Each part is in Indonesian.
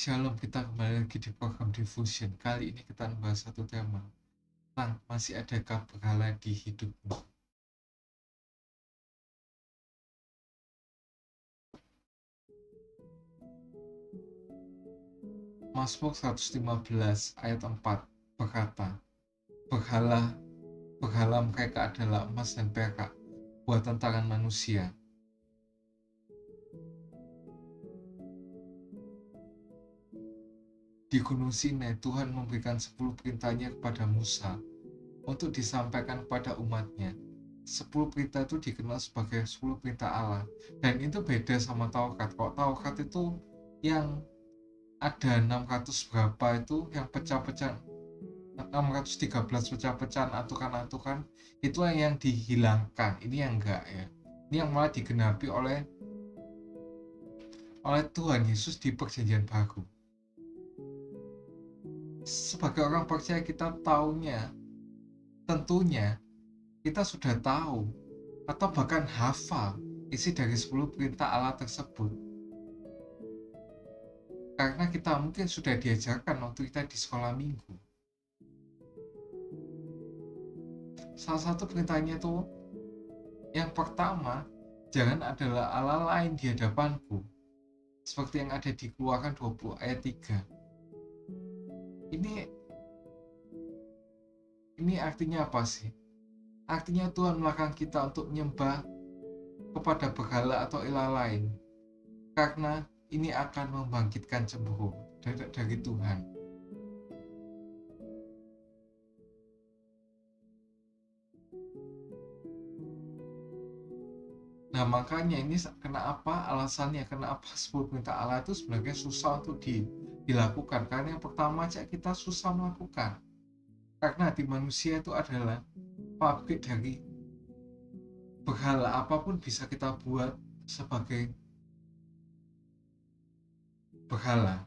Shalom, kita kembali lagi di program Diffusion. Kali ini kita membahas satu tema tentang masih adakah berhala di hidupmu. Mazmur 115 ayat 4 berkata, Berhala, berhala mereka adalah emas dan perak, buatan tangan manusia. Di Gunung Sinai, Tuhan memberikan 10 perintahnya kepada Musa untuk disampaikan kepada umatnya. 10 perintah itu dikenal sebagai 10 perintah Allah. Dan itu beda sama Taurat. Kalau Taurat itu yang ada 600 berapa itu yang pecah-pecah, 613 pecah-pecahan aturan-aturan itu yang dihilangkan. Ini yang enggak ya. Ini yang malah digenapi oleh Tuhan Yesus di perjanjian baru. Sebagai orang percaya kita taunya, tentunya kita sudah tahu atau bahkan hafal isi dari 10 perintah Allah tersebut. Karena kita mungkin sudah diajarkan waktu kita di sekolah minggu. Salah satu perintahnya itu yang pertama, jangan adalah Allah lain di hadapanku. Seperti yang ada di Keluaran 20 ayat 3. Ini artinya apa sih? Artinya Tuhan melarang kita untuk menyembah kepada berhala atau ilah lain. Karena ini akan membangkitkan cemburu dari Tuhan. Nah makanya ini kenapa alasannya, kenapa 10 perintah Allah itu sebenarnya susah untuk dilakukan. Karena yang pertama aja kita susah melakukan. Karena hati manusia itu adalah pabrik dari berhala. Apapun bisa kita buat sebagai berhala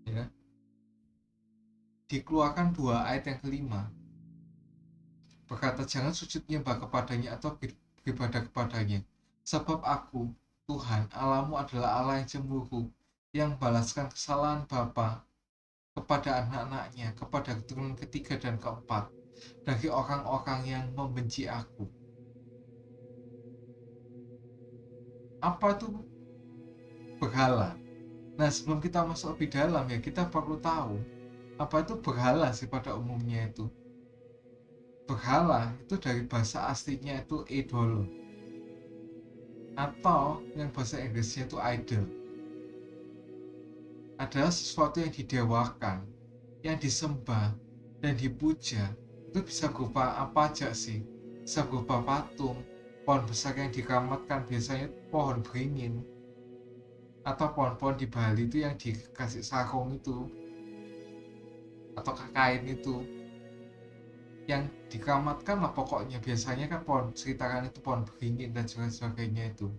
ya. Dikeluarkan 2 ayat yang kelima berkata, jangan sujud menyembah kepadanya atau beribadah kepadanya, sebab aku, Tuhan Allahmu adalah Allah yang cemburu, yang balaskan kesalahan bapa kepada anak-anaknya, kepada keturunan ketiga dan keempat dari orang-orang yang membenci aku. Apa itu berhala? Nah sebelum kita masuk lebih dalam ya, kita perlu tahu apa itu berhala sih pada umumnya itu. Berhala itu dari bahasa aslinya itu idol, atau yang bahasa Inggrisnya itu idol. Adalah sesuatu yang didewakan, yang disembah dan dipuja. Itu bisa berupa apa aja sih? Bisa berupa patung, pohon besar yang dikeramatkan, biasanya pohon beringin, atau pohon-pohon di Bali itu yang dikasih sarung itu, atau kain itu yang dikeramatkan lah pokoknya. Biasanya kan pohon sekitaran itu pohon beringin dan sebagainya itu.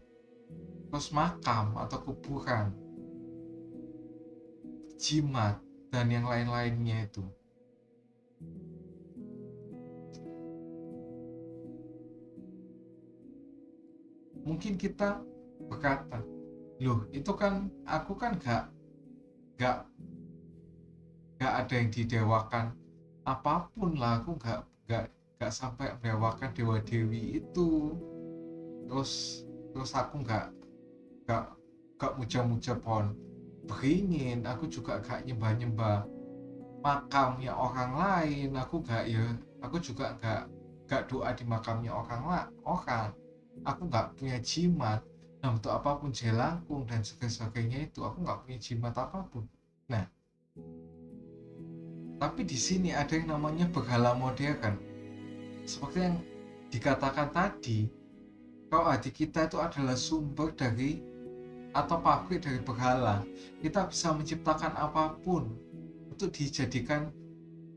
Terus makam atau kuburan, jimat, dan yang lain-lainnya itu. Mungkin kita berkata, loh itu kan aku kan gak ada yang didewakan apapun lah, aku gak sampai mendewakan dewa dewi itu. Terus aku gak muja-muja pohon beringin, aku juga gak nyembah-nyembah makamnya orang lain, aku juga gak doa di makamnya orang. Aku gak punya jimat, nah untuk apapun jelangkung dan sebagainya itu, aku gak punya jimat apapun. Nah, tapi di sini ada yang namanya berhala modern. Seperti yang dikatakan tadi, kalau hati kita itu adalah sumber dari atau pabrik dari berhala, kita bisa menciptakan apapun untuk dijadikan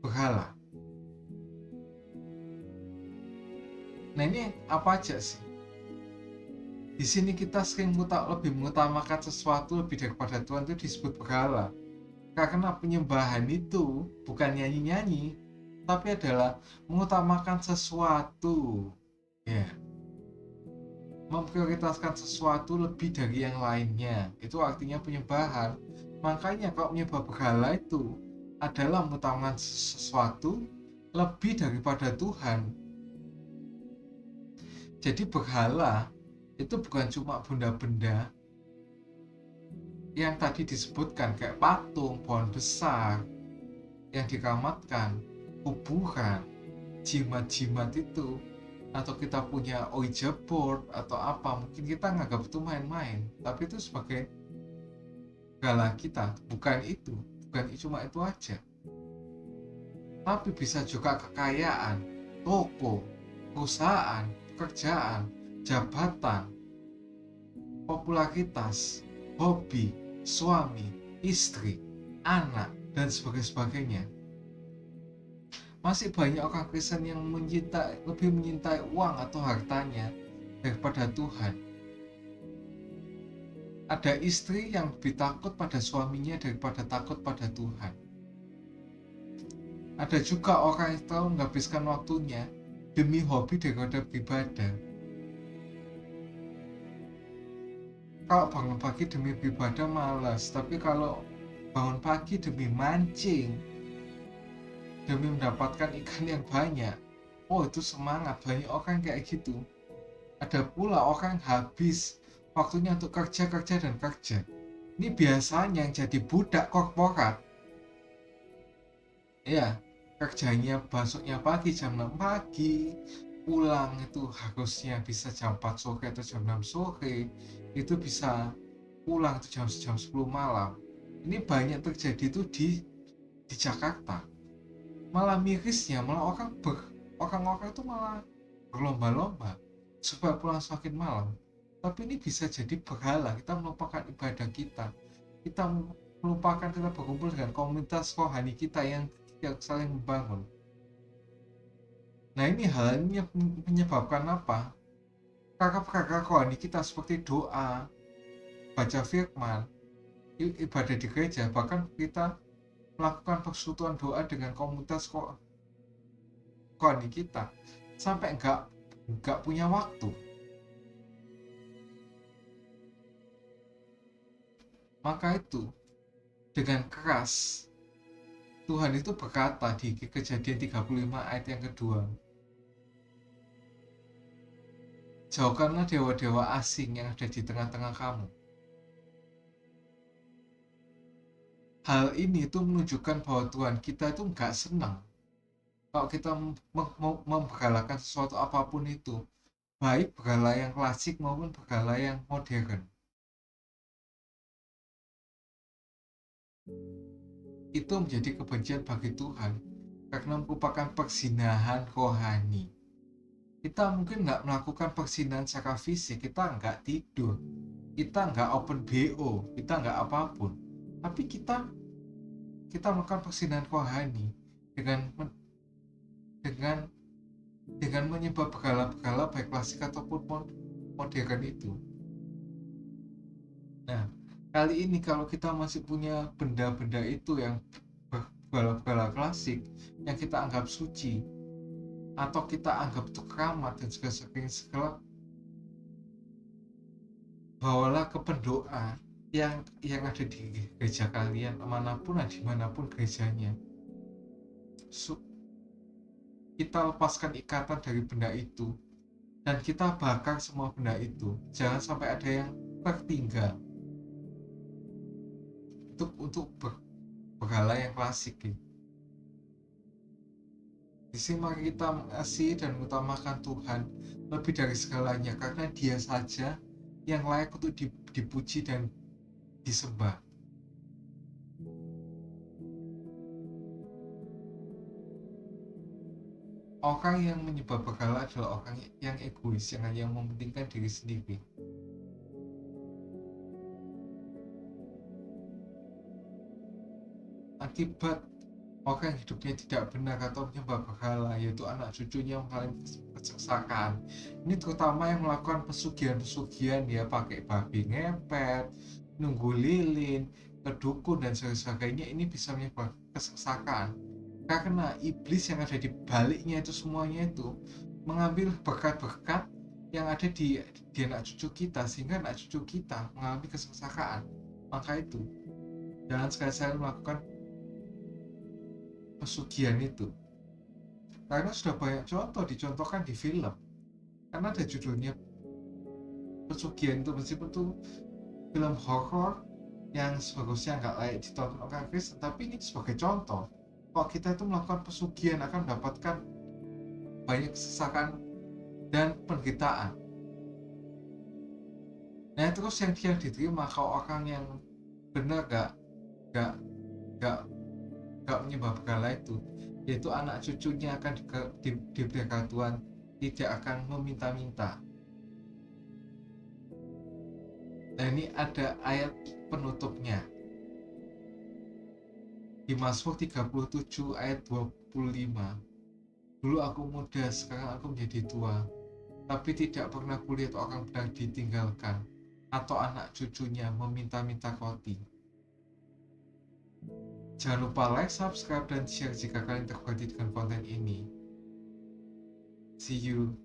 berhala. Nah ini apa aja sih? Di sini kita sering lebih mengutamakan sesuatu lebih daripada Tuhan, itu disebut berhala. Karena penyembahan itu bukan nyanyi-nyanyi, tapi adalah mengutamakan sesuatu. Ya. Memprioritaskan sesuatu lebih dari yang lainnya. Itu artinya penyembahan. Makanya kalau menyembah berhala itu adalah mengutamakan sesuatu lebih daripada Tuhan. Jadi berhala itu bukan cuma benda-benda yang tadi disebutkan kayak patung, pohon besar yang dikeramatkan, kuburan, jimat-jimat itu, atau kita punya Ouija board atau apa, mungkin kita nganggap itu main-main, tapi itu sebagai berhala kita. Bukan cuma itu aja, tapi bisa juga kekayaan, toko, perusahaan, pekerjaan, jabatan, popularitas, hobi, suami, istri, anak, dan sebagainya. Masih banyak orang Kristen yang lebih mencintai uang atau hartanya daripada Tuhan. Ada istri yang lebih takut pada suaminya daripada takut pada Tuhan. Ada juga orang yang tahu menghabiskan waktunya demi hobi daripada beribadah. Kalau bangun pagi demi beribadah malas, tapi kalau bangun pagi demi mancing, demi mendapatkan ikan yang banyak, oh itu semangat. Banyak orang kayak gitu. Ada pula orang habis waktunya untuk kerja. Ini biasanya yang jadi budak korporat. Ya, kerjanya masuknya pagi jam 6 pagi, pulang itu harusnya bisa jam 4 sore atau jam 6 sore, itu bisa pulang itu jam 10 malam. Ini banyak terjadi itu di Jakarta. Malah mirisnya, orang-orang itu malah berlomba-lomba supaya pulang semakin malam. Tapi ini bisa jadi berhala, kita melupakan ibadah kita. Kita melupakan kita berkumpul dengan komunitas rohani kita yang saling membangun. Nah ini hal ini menyebabkan apa? Kakak-kakak rohani kita seperti doa, baca firman, ibadah di gereja, bahkan kita melakukan persekutuan doa dengan komunitas rohani kita sampai nggak punya waktu. Maka itu dengan keras Tuhan itu berkata di Kejadian 35 ayat yang kedua, jauhkanlah dewa-dewa asing yang ada di tengah-tengah kamu. Hal ini itu menunjukkan bahwa Tuhan kita itu nggak senang kalau kita memberhalakan sesuatu apapun itu, baik berhala yang klasik maupun berhala yang modern. Itu menjadi kebencian bagi Tuhan karena merupakan perzinahan rohani. Kita mungkin nggak melakukan perzinahan secara fisik, kita nggak tidur, kita nggak open BO, kita nggak apapun, tapi kita melakukan perzinahan rohani dengan menyembah berhala-berhala baik klasik ataupun modern itu. Nah, kali ini kalau kita masih punya benda-benda itu yang berhala-berhala klasik yang kita anggap suci atau kita anggap itu keramat dan segala, bawalah ke pendoa yang ada di gereja kalian, dimanapun gerejanya. Kita lepaskan ikatan dari benda itu dan kita bakar semua benda itu. Jangan sampai ada yang tertinggal untuk berhala yang klasik gitu. Di sini mari kita mengasihi dan mengutamakan Tuhan lebih dari segalanya, karena Dia saja yang layak untuk dipuji dan disembah. Orang yang menyembah berhala adalah orang yang egois, yang hanya mementingkan diri sendiri. Akibat orang yang hidupnya tidak benar atau menyembah berhala, yaitu anak cucunya mengalami kesesakan. Ini terutama yang melakukan pesugihan ya, pakai babi ngepet, nunggu lilin, kedukun dan sebagainya. Ini bisa menyebabkan kesesakan karena iblis yang ada di baliknya itu semuanya itu mengambil berkat-berkat yang ada di anak cucu kita, sehingga anak cucu kita mengalami kesesakan. Maka itu Jangan sekali-sekali melakukan pesugihan itu. Karena sudah banyak contoh dicontohkan di film. Karena ada judulnya pesugihan itu, meskipun itu film horor yang seharusnya nggak layak ditonton orang Kristen, tapi ini sebagai contoh. Kalau kita itu melakukan pesugihan akan mendapatkan banyak kesesakan dan penderitaan. Nah terus yang diterima kalau orang yang benar gak menyembah berhala itu, yaitu anak cucunya akan diberikan Tuhan, tidak akan meminta-minta. Nah ini ada ayat penutupnya di Mazmur 37 ayat 25. Dulu aku muda, sekarang aku menjadi tua, tapi tidak pernah kulihat orang benar ditinggalkan, atau anak cucunya meminta-minta roti. Jangan lupa like, subscribe, dan share jika kalian tertarik dengan konten ini. See you.